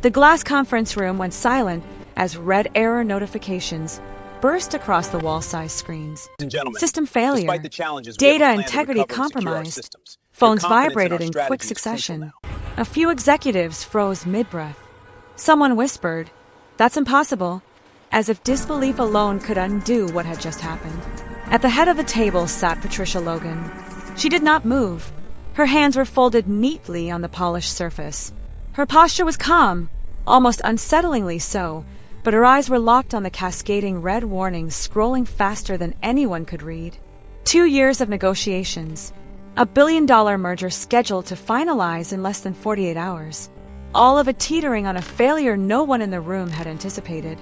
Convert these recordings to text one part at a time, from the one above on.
The glass conference room went silent as red error notifications burst across the wall-sized screens. System failure, data integrity compromised, phones vibrated in quick succession. A few executives froze mid-breath. Someone whispered, "That's impossible," as if disbelief alone could undo what had just happened. At the head of the table sat Patricia Logan. She did not move. Her hands were folded neatly on the polished surface. Her posture was calm, almost unsettlingly so, but her eyes were locked on the cascading red warnings scrolling faster than anyone could read. 2 years of negotiations. A billion-dollar merger scheduled to finalize in less than 48 hours. All of it teetering on a failure no one in the room had anticipated.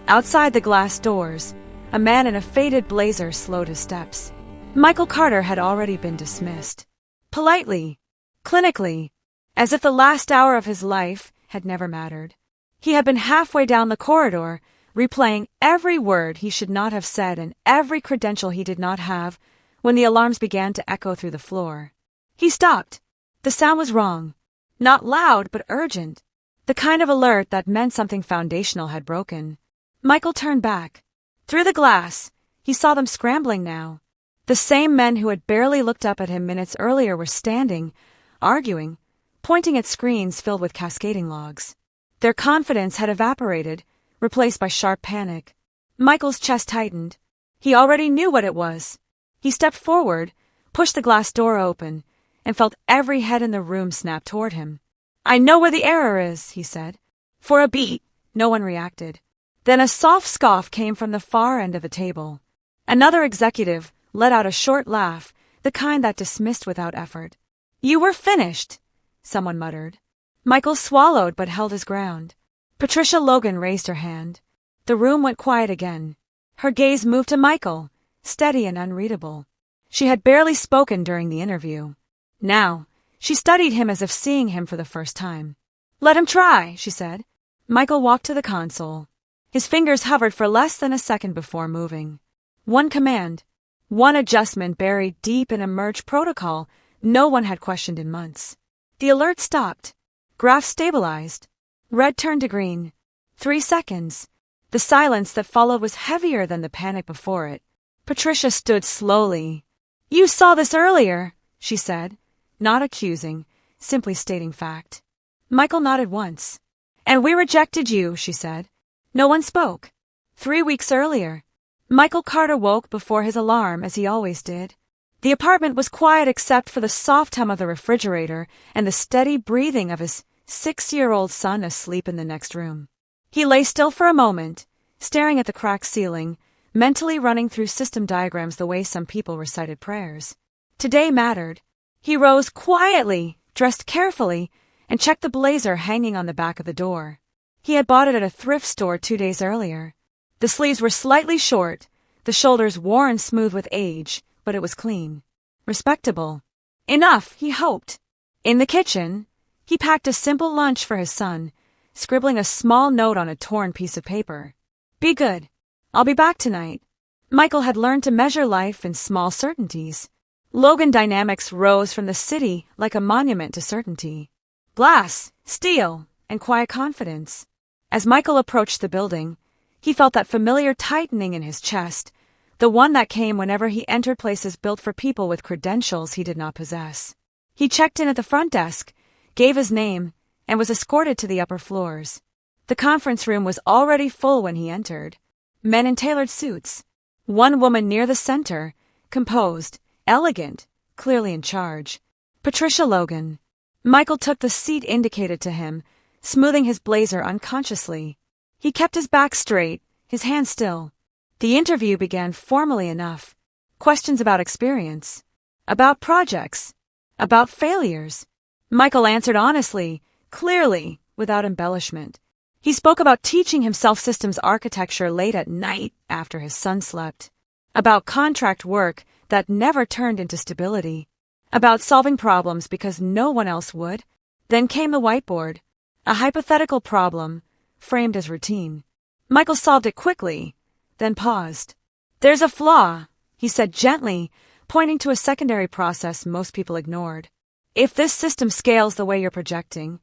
Outside the glass doors, a man in a faded blazer slowed his steps. Michael Carter had already been dismissed. Politely, clinically, as if the last hour of his life had never mattered. He had been halfway down the corridor, replaying every word he should not have said and every credential he did not have, when the alarms began to echo through the floor. He stopped. The sound was wrong. Not loud, but urgent. The kind of alert that meant something foundational had broken. Michael turned back. Through the glass, he saw them scrambling now. The same men who had barely looked up at him minutes earlier were standing, arguing, pointing at screens filled with cascading logs. Their confidence had evaporated, replaced by sharp panic. Michael's chest tightened. He already knew what it was. He stepped forward, pushed the glass door open, and felt every head in the room snap toward him. "I know where the error is," he said. For a beat, no one reacted. Then a soft scoff came from the far end of the table. Another executive let out a short laugh, the kind that dismissed without effort. "You were finished," someone muttered. Michael swallowed but held his ground. Patricia Logan raised her hand. The room went quiet again. Her gaze moved to Michael, steady and unreadable. She had barely spoken during the interview. Now, she studied him as if seeing him for the first time. "Let him try," she said. Michael walked to the console. His fingers hovered for less than a second before moving. One command, one adjustment buried deep in a merge protocol no one had questioned in months. The alert stopped. Graph stabilized. Red turned to green. 3 seconds. The silence that followed was heavier than the panic before it. Patricia stood slowly. "You saw this earlier," she said, not accusing, simply stating fact. Michael nodded once. "And we rejected you," she said. No one spoke. 3 weeks earlier, Michael Carter woke before his alarm, as he always did. The apartment was quiet except for the soft hum of the refrigerator and the steady breathing of his 6-year-old son asleep in the next room. He lay still for a moment, staring at the cracked ceiling, mentally running through system diagrams the way some people recited prayers. Today mattered. He rose quietly, dressed carefully, and checked the blazer hanging on the back of the door. He had bought it at a thrift store 2 days earlier. The sleeves were slightly short, the shoulders worn smooth with age, but it was clean. Respectable. Enough, he hoped. In the kitchen, he packed a simple lunch for his son, scribbling a small note on a torn piece of paper. "Be good. I'll be back tonight." Michael had learned to measure life in small certainties. Logan Dynamics rose from the city like a monument to certainty. Glass, steel, and quiet confidence. As Michael approached the building, he felt that familiar tightening in his chest, the one that came whenever he entered places built for people with credentials he did not possess. He checked in at the front desk, gave his name, and was escorted to the upper floors. The conference room was already full when he entered. Men in tailored suits. One woman near the center, composed, elegant, clearly in charge. Patricia Logan. Michael took the seat indicated to him, smoothing his blazer unconsciously. He kept his back straight, his hands still. The interview began formally enough. Questions about experience, about projects, about failures. Michael answered honestly, clearly, without embellishment. He spoke about teaching himself systems architecture late at night after his son slept, about contract work that never turned into stability, about solving problems because no one else would. Then came the whiteboard, a hypothetical problem, framed as routine. Michael solved it quickly, then paused. "There's a flaw," he said gently, pointing to a secondary process most people ignored. "If this system scales the way you're projecting,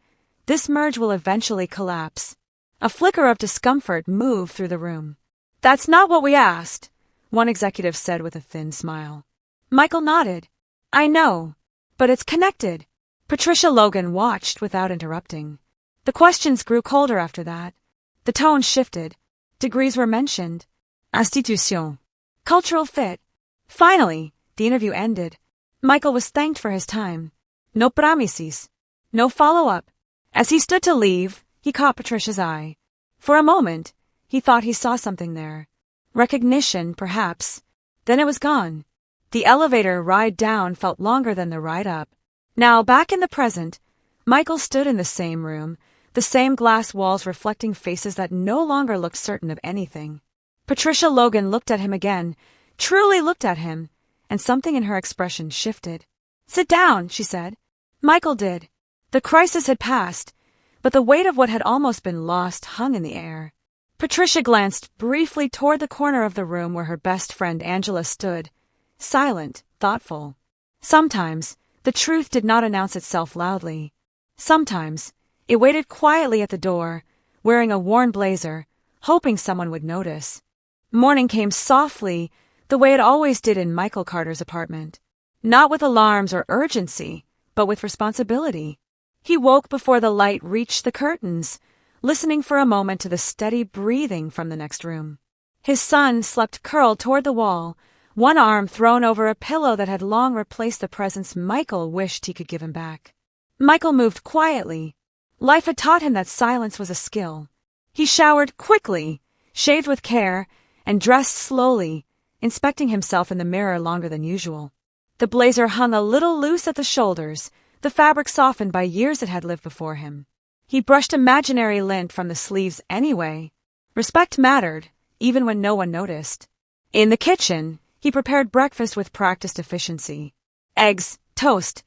This merge will eventually collapse. A flicker of discomfort moved through the room. That's not what we asked, one executive said with a thin smile. Michael nodded. I know, but it's connected. Patricia Logan watched without interrupting. The questions grew colder after that. The tone shifted. Degrees were mentioned. Institution. Cultural fit. Finally, the interview ended. Michael was thanked for his time. No promises. No follow-up. As he stood to leave, he caught Patricia's eye. For a moment, he thought he saw something there. Recognition, perhaps. Then it was gone. The elevator ride down felt longer than the ride up. Now, back in the present, Michael stood in the same room, the same glass walls reflecting faces that no longer looked certain of anything. Patricia Logan looked at him again, truly looked at him, and something in her expression shifted. Sit down, she said. Michael did. The crisis had passed, but the weight of what had almost been lost hung in the air. Patricia glanced briefly toward the corner of the room where her best friend Angela stood, silent, thoughtful. Sometimes, the truth did not announce itself loudly. Sometimes, it waited quietly at the door, wearing a worn blazer, hoping someone would notice. Morning came softly, the way it always did in Michael Carter's apartment. Not with alarms or urgency, but with responsibility. He woke before the light reached the curtains, listening for a moment to the steady breathing from the next room. His son slept curled toward the wall, one arm thrown over a pillow that had long replaced the presence Michael wished he could give him back. Michael moved quietly. Life had taught him that silence was a skill. He showered quickly, shaved with care, and dressed slowly, inspecting himself in the mirror longer than usual. The blazer hung a little loose at the shoulders, the fabric softened by years it had lived before him. He brushed imaginary lint from the sleeves anyway. Respect mattered, even when no one noticed. In the kitchen, he prepared breakfast with practiced efficiency. Eggs, toast,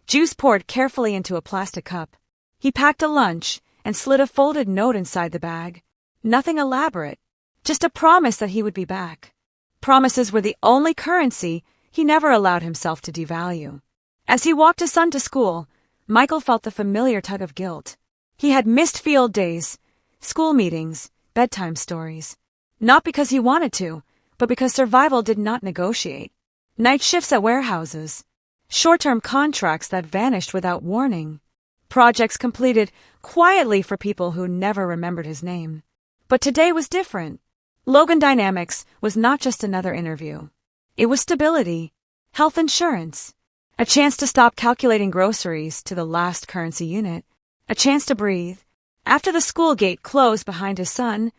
juice poured carefully into a plastic cup. He packed a lunch and slid a folded note inside the bag. Nothing elaborate, just a promise that he would be back. Promises were the only currency he never allowed himself to devalue. As he walked his son to school, Michael felt the familiar tug of guilt. He had missed field days, school meetings, bedtime stories. Not because he wanted to, but because survival did not negotiate. Night shifts at warehouses. Short-term contracts that vanished without warning. Projects completed quietly for people who never remembered his name. But today was different. Logan Dynamics was not just another interview. It was stability, health insurance, a chance to stop calculating groceries to the last currency unit, a chance to breathe. After the school gate closed behind his son,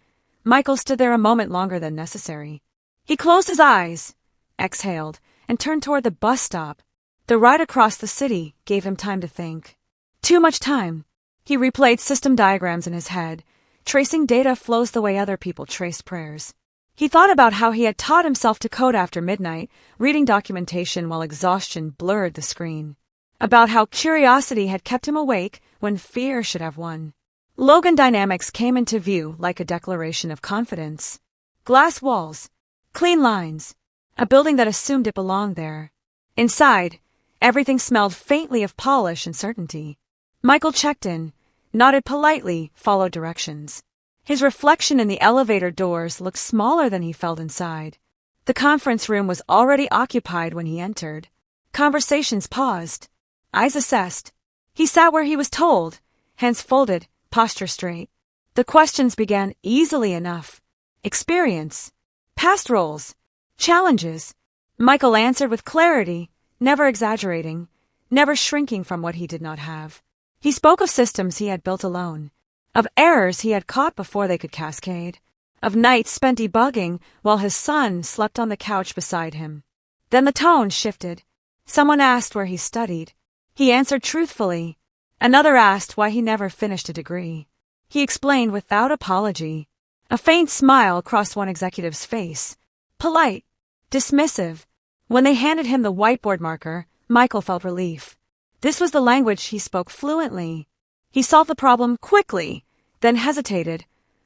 Michael stood there a moment longer than necessary. He closed his eyes, exhaled, and turned toward the bus stop. The ride across the city gave him time to think. Too much time. He replayed system diagrams in his head, tracing data flows the way other people trace prayers. He thought about how he had taught himself to code after midnight, reading documentation while exhaustion blurred the screen. About how curiosity had kept him awake when fear should have won. Logan Dynamics came into view like a declaration of confidence. Glass walls, clean lines, a building that assumed it belonged there. Inside, everything smelled faintly of polish and certainty. Michael checked in, nodded politely, followed directions. His reflection in the elevator doors looked smaller than he felt inside. The conference room was already occupied when he entered. Conversations paused. Eyes assessed. He sat where he was told, hands folded, posture straight. The questions began easily enough. Experience, past roles, challenges. Michael answered with clarity, never exaggerating, never shrinking from what he did not have. He spoke of systems he had built alone, of errors he had caught before they could cascade, of nights spent debugging while his son slept on the couch beside him. Then the tone shifted. Someone asked where he studied. He answered truthfully. Another asked why he never finished a degree. He explained without apology. A faint smile crossed one executive's face. Polite, dismissive. When they handed him the whiteboard marker, Michael felt relief. This was the language he spoke fluently. He solved the problem quickly, then hesitated,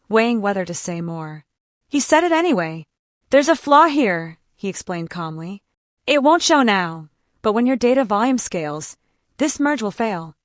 weighing whether to say more. He said it anyway. There's a flaw here, he explained calmly. It won't show now, but when your data volume scales, this merge will fail.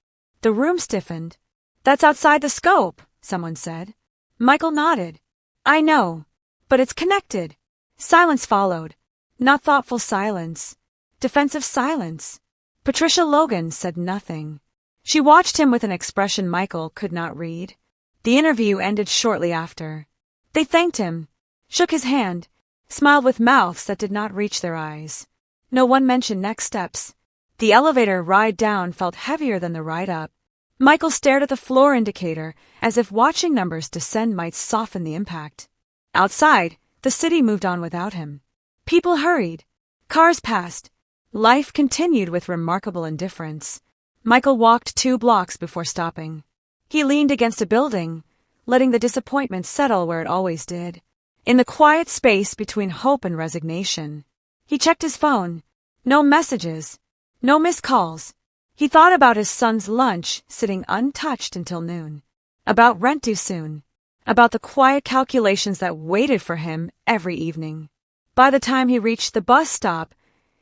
The room stiffened. That's outside the scope, someone said. Michael nodded. I know, but it's connected. Silence followed. Not thoughtful silence. Defensive silence. Patricia Logan said nothing. She watched him with an expression Michael could not read. The interview ended shortly after. They thanked him, shook his hand, smiled with mouths that did not reach their eyes. No one mentioned next steps. The elevator ride down felt heavier than the ride up. Michael stared at the floor indicator as if watching numbers descend might soften the impact. Outside, the city moved on without him. People hurried. Cars passed. Life continued with remarkable indifference. Michael walked 2 blocks before stopping. He leaned against a building, letting the disappointment settle where it always did. In the quiet space between hope and resignation, he checked his phone. No messages. No missed calls. He thought about his son's lunch sitting untouched until noon. About rent due soon. About the quiet calculations that waited for him every evening. By the time he reached the bus stop,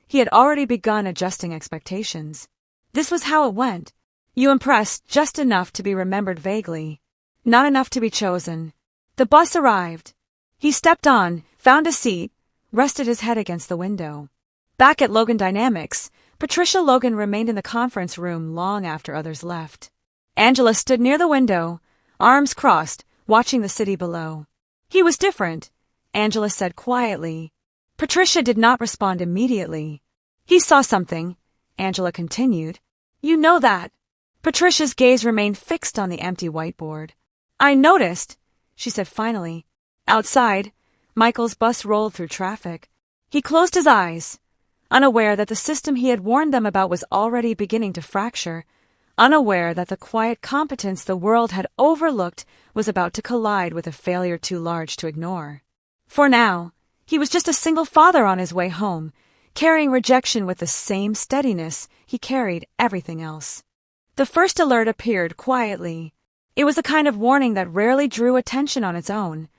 he had already begun adjusting expectations. This was how it went. You impressed just enough to be remembered vaguely. Not enough to be chosen. The bus arrived. He stepped on, found a seat, rested his head against the window. Back at Logan Dynamics, Patricia Logan remained in the conference room long after others left. Angela stood near the window, arms crossed, watching the city below. He was different, Angela said quietly. Patricia did not respond immediately. He saw something, Angela continued. You know that. Patricia's gaze remained fixed on the empty whiteboard. I noticed, she said finally. Outside, Michael's bus rolled through traffic. He closed his eyes, unaware that the system he had warned them about was already beginning to fracture, unaware that the quiet competence the world had overlooked was about to collide with a failure too large to ignore. For now, he was just a single father on his way home, carrying rejection with the same steadiness he carried everything else. The first alert appeared quietly. It was a kind of warning that rarely drew attention on its own.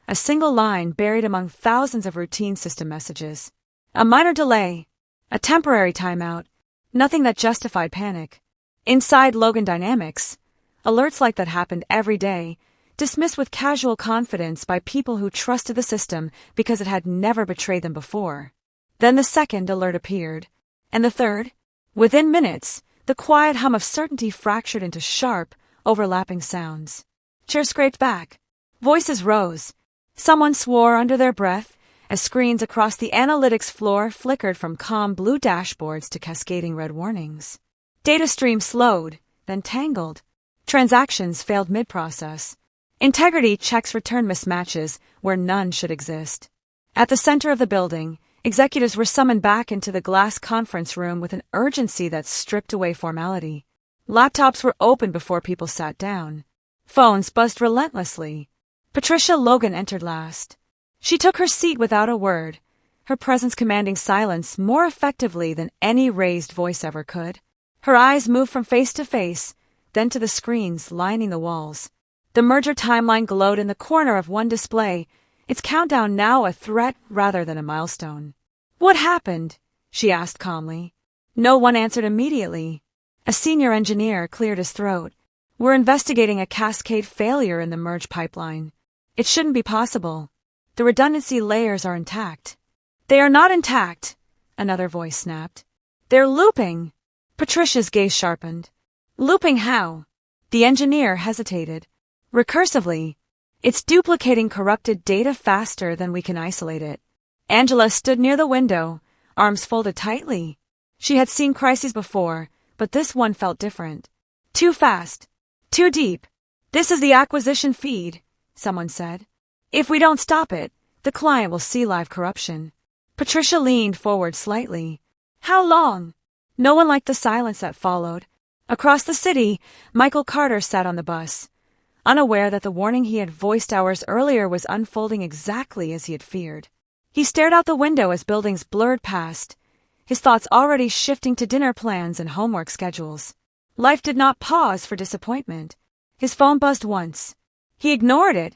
A single line buried among thousands of routine system messages. A minor delay. A temporary timeout. Nothing that justified panic. Inside Logan Dynamics, alerts like that happened every day, dismissed with casual confidence by people who trusted the system because it had never betrayed them before. Then the second alert appeared, and the third. Within minutes, the quiet hum of certainty fractured into sharp, overlapping sounds. Chairs scraped back. Voices rose. Someone swore under their breath as screens across the analytics floor flickered from calm blue dashboards to cascading red warnings. Data streams slowed, then tangled. Transactions failed mid-process. Integrity checks returned mismatches where none should exist. At the center of the building, executives were summoned back into the glass conference room with an urgency that stripped away formality. Laptops were opened before people sat down. Phones buzzed relentlessly. Patricia Logan entered last. She took her seat without a word, her presence commanding silence more effectively than any raised voice ever could. Her eyes moved from face to face, then to the screens lining the walls. The merger timeline glowed in the corner of one display, its countdown now a threat rather than a milestone. What happened? She asked calmly. No one answered immediately. A senior engineer cleared his throat. We're investigating a cascade failure in the merge pipeline. It shouldn't be possible. The redundancy layers are intact. They are not intact, another voice snapped. They're looping. Patricia's gaze sharpened. Looping how? The engineer hesitated. Recursively. It's duplicating corrupted data faster than we can isolate it. Angela stood near the window, arms folded tightly. She had seen crises before, but this one felt different. Too fast. Too deep. This is the acquisition feed, someone said. If we don't stop it, the client will see live corruption. Patricia leaned forward slightly. How long? No one liked the silence that followed. Across the city, Michael Carter sat on the bus, unaware that the warning he had voiced hours earlier was unfolding exactly as he had feared. He stared out the window as buildings blurred past, his thoughts already shifting to dinner plans and homework schedules. Life did not pause for disappointment. His phone buzzed once. He ignored it,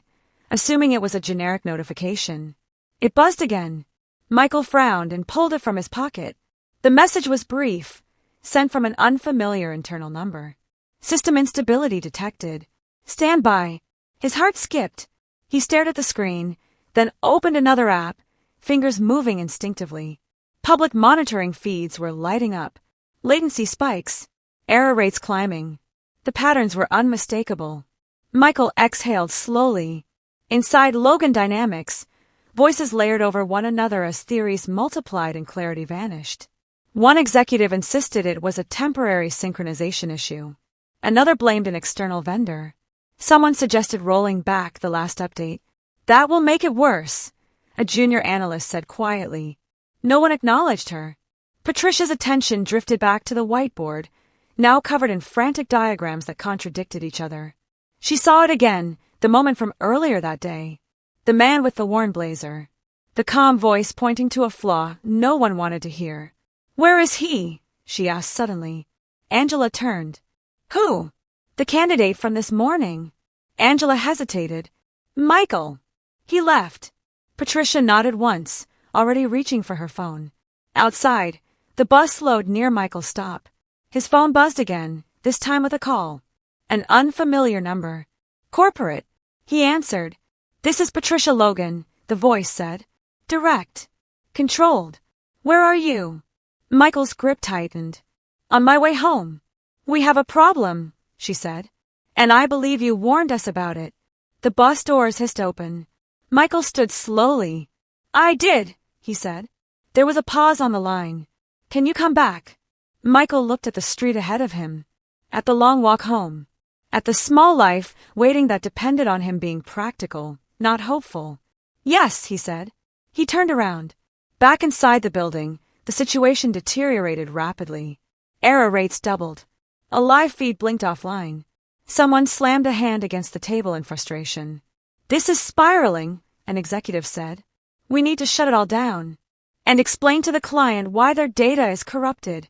assuming it was a generic notification. It buzzed again. Michael frowned and pulled it from his pocket. The message was brief, sent from an unfamiliar internal number. System instability detected. Stand by. His heart skipped. He stared at the screen, then opened another app, fingers moving instinctively. Public monitoring feeds were lighting up. Latency spikes. Error rates climbing. The patterns were unmistakable. Michael exhaled slowly. Inside Logan Dynamics, voices layered over one another as theories multiplied and clarity vanished. One executive insisted it was a temporary synchronization issue. Another blamed an external vendor. Someone suggested rolling back the last update. That will make it worse, a junior analyst said quietly. No one acknowledged her. Patricia's attention drifted back to the whiteboard, now covered in frantic diagrams that contradicted each other. She saw it again, the moment from earlier that day. The man with the worn blazer. The calm voice pointing to a flaw no one wanted to hear. Where is he? She asked suddenly. Angela turned. Who? The candidate from this morning. Angela hesitated. Michael. He left. Patricia nodded once, already reaching for her phone. Outside, the bus slowed near Michael's stop. His phone buzzed again, this time with a call. An unfamiliar number. Corporate. He answered. This is Patricia Logan, the voice said. Direct. Controlled. Where are you? Michael's grip tightened. On my way home. We have a problem, she said. And I believe you warned us about it. The bus doors hissed open. Michael stood slowly. I did, he said. There was a pause on the line. Can you come back? Michael looked at the street ahead of him. At the long walk home. At the small life waiting that depended on him being practical, not hopeful. Yes, he said. He turned around. Back inside the building, the situation deteriorated rapidly. Error rates doubled. A live feed blinked offline. Someone slammed a hand against the table in frustration. This is spiraling, an executive said. We need to shut it all down. And explain to the client why their data is corrupted,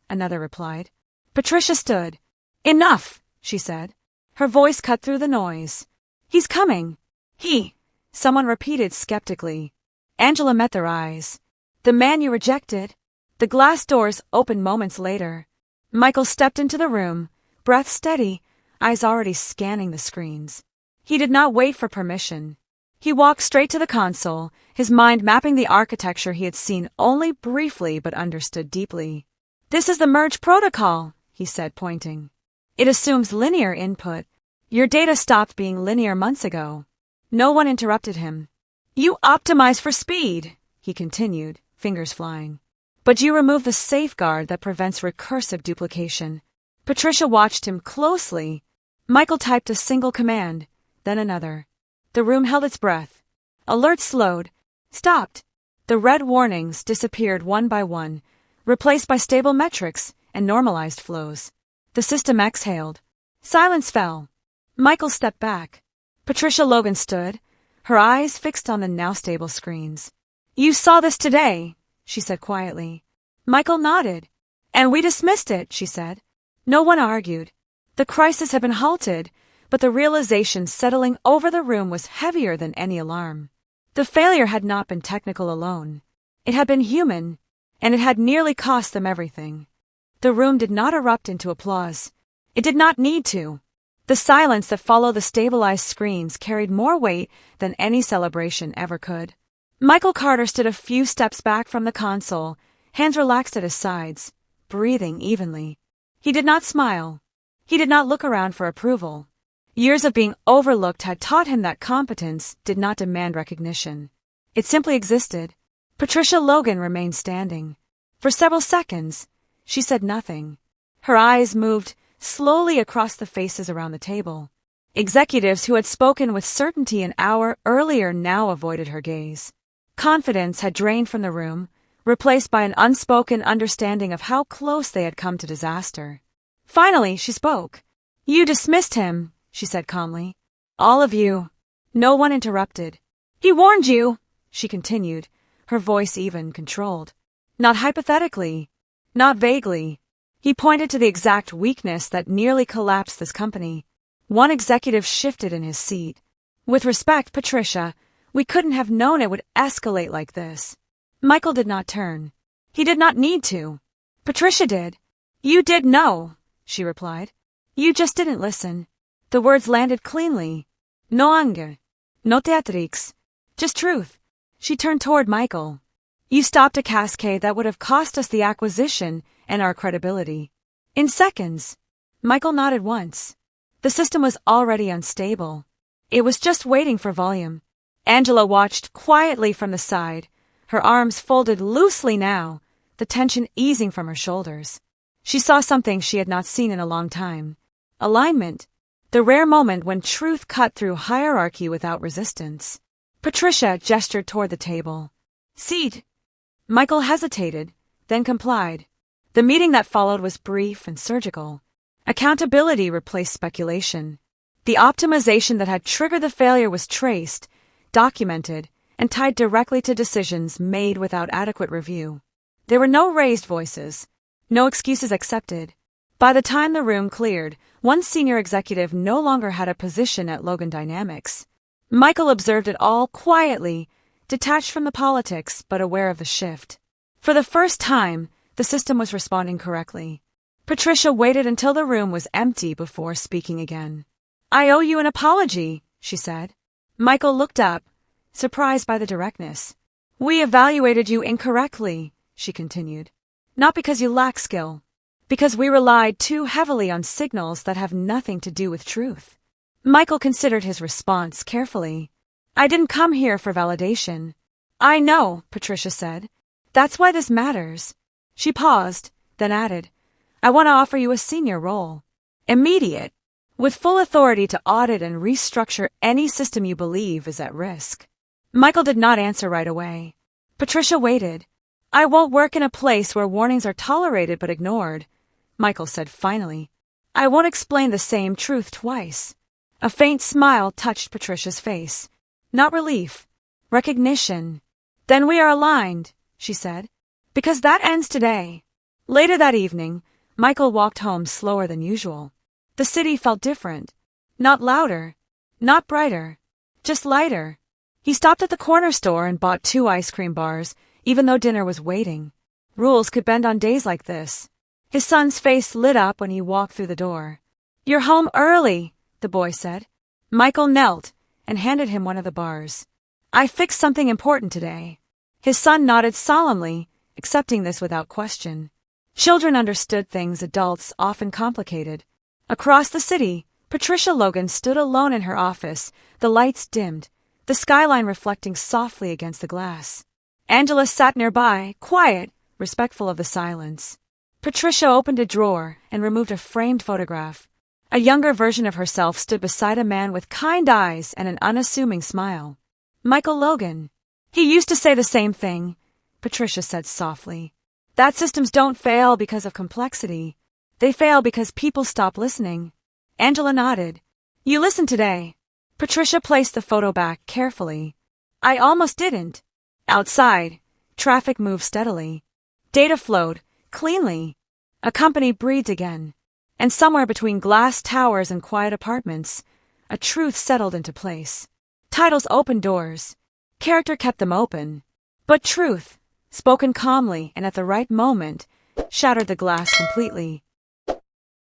another replied. Patricia stood. Enough, she said. Her voice cut through the noise. He's coming. He, someone repeated skeptically. Angela met their eyes. The man you rejected. The glass doors opened moments later. Michael stepped into the room, breath steady, eyes already scanning the screens. He did not wait for permission. He walked straight to the console, his mind mapping the architecture he had seen only briefly but understood deeply. This is the merge protocol, he said, pointing. It assumes linear input. Your data stopped being linear months ago. No one interrupted him. You optimize for speed, he continued, fingers flying. But you remove the safeguard that prevents recursive duplication. Patricia watched him closely. Michael typed a single command, then another. The room held its breath. Alerts slowed, stopped. The red warnings disappeared one by one, replaced by stable metrics and normalized flows. The system exhaled. Silence fell. Michael stepped back. Patricia Logan stood, her eyes fixed on the now stable screens. You saw this today, she said quietly. Michael nodded. And we dismissed it, she said. No one argued. The crisis had been halted, but the realization settling over the room was heavier than any alarm. The failure had not been technical alone. It had been human, and it had nearly cost them everything. The room did not erupt into applause. It did not need to. The silence that followed the stabilized screens carried more weight than any celebration ever could. Michael Carter stood a few steps back from the console, hands relaxed at his sides, breathing evenly. He did not smile. He did not look around for approval. Years of being overlooked had taught him that competence did not demand recognition. It simply existed. Patricia Logan remained standing. For several seconds, she said nothing. Her eyes moved slowly across the faces around the table. Executives who had spoken with certainty an hour earlier now avoided her gaze. Confidence had drained from the room, replaced by an unspoken understanding of how close they had come to disaster. Finally, she spoke. You dismissed him, she said calmly. All of you. No one interrupted. He warned you, she continued, her voice even, controlled. Not hypothetically, not vaguely. He pointed to the exact weakness that nearly collapsed this company. One executive shifted in his seat. With respect, Patricia, we couldn't have known it would escalate like this. Michael did not turn. He did not need to. Patricia did. You did know, she replied. You just didn't listen. The words landed cleanly. No anger. No theatrics. Just truth. She turned toward Michael. You stopped a cascade that would have cost us the acquisition and our credibility. In seconds. Michael nodded once. The system was already unstable. It was just waiting for volume. Angela watched quietly from the side, her arms folded loosely now, the tension easing from her shoulders. She saw something she had not seen in a long time. Alignment. The rare moment when truth cut through hierarchy without resistance. Patricia gestured toward the table. Seat. Michael hesitated, then complied. The meeting that followed was brief and surgical. Accountability replaced speculation. The optimization that had triggered the failure was traced, documented, and tied directly to decisions made without adequate review. There were no raised voices, no excuses accepted. By the time the room cleared, one senior executive no longer had a position at Logan Dynamics. Michael observed it all quietly, detached from the politics but aware of the shift. For the first time, the system was responding correctly. Patricia waited until the room was empty before speaking again. I owe you an apology, she said. Michael looked up, surprised by the directness. We evaluated you incorrectly, she continued. Not because you lack skill, because we relied too heavily on signals that have nothing to do with truth. Michael considered his response carefully. I didn't come here for validation. I know, Patricia said. That's why this matters. She paused, then added, I want to offer you a senior role. Immediate. With full authority to audit and restructure any system you believe is at risk. Michael did not answer right away. Patricia waited. I won't work in a place where warnings are tolerated but ignored, Michael said finally. I won't explain the same truth twice. A faint smile touched Patricia's face. Not relief. Recognition. Then we are aligned, she said. Because that ends today. Later that evening, Michael walked home slower than usual. The city felt different. Not louder. Not brighter. Just lighter. He stopped at the corner store and bought 2 ice cream bars, even though dinner was waiting. Rules could bend on days like this. His son's face lit up when he walked through the door. You're home early, the boy said. Michael knelt and handed him one of the bars. I fixed something important today. His son nodded solemnly, accepting this without question. Children understood things adults often complicated. Across the city, Patricia Logan stood alone in her office, the lights dimmed, the skyline reflecting softly against the glass. Angela sat nearby, quiet, respectful of the silence. Patricia opened a drawer and removed a framed photograph. A younger version of herself stood beside a man with kind eyes and an unassuming smile. Michael Logan. He used to say the same thing, Patricia said softly. That systems don't fail because of complexity. They fail because people stop listening. Angela nodded. You listened today. Patricia placed the photo back carefully. I almost didn't. Outside, traffic moved steadily. Data flowed, cleanly. A company breathed again. And somewhere between glass towers and quiet apartments, a truth settled into place. Titles opened doors. Character kept them open. But truth, spoken calmly and at the right moment, shattered the glass completely.